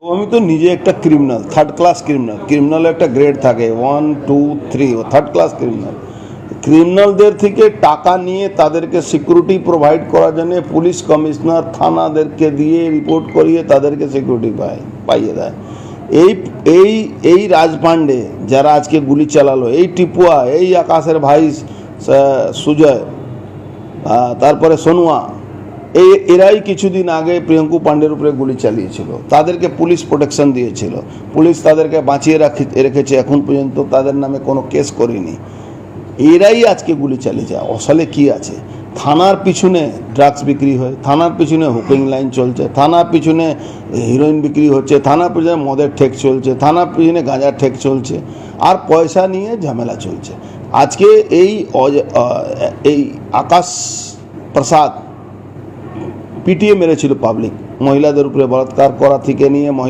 আমি তো নিজে একটা criminal, third class criminal. Criminal একটা গ্রেড থাকে 1, 2, 3, থার্ড ক্লাস ক্রিমিনাল। ক্রিমিনালদের থেকে টাকা নিয়ে তাদেরকে সিকিউরিটি প্রোভাইড করার জন্য পুলিশ কমিশনার থানাদেরকে দিয়ে রিপোর্ট করিয়ে তাদেরকে সিকিউরিটি পাইয়ে দেয়। এই এই এই রাজপান্ডে যারা আজকে গুলি চালালো, এই টিপুয়া, এই আকাশের ভাই সুজয়, তারপরে সোনুয়া, এরাই কিছুদিন আগে প্রিয়ঙ্কু পাণ্ডের উপরে গুলি চালিয়েছিল। তাদেরকে পুলিশ প্রোটেকশন দিয়েছিল, পুলিশ তাদেরকে বাঁচিয়ে রেখেছে, এখন পর্যন্ত তাদের নামে কোনো কেস করেনি। এরাই আজকে গুলি চালিয়েছে। আসলে কি আছে? থানার পিছনে ড্রাগস বিক্রি হয়, থানার পিছনে হুকিং লাইন চলছে, থানার পিছনে হিরোইন বিক্রি হচ্ছে, থানার পিছনে মদের ঠেক চলছে, থানার পিছনে গাঁজার ঠেক চলছে, আর পয়সা নিয়ে ঝামেলা চলছে। আজকে এই আকাশ প্রসাদ পিটিয়ে মেরেছিল পাবলিক, মহিলাদের উপরে বলাৎকার করা থেকে নিয়ে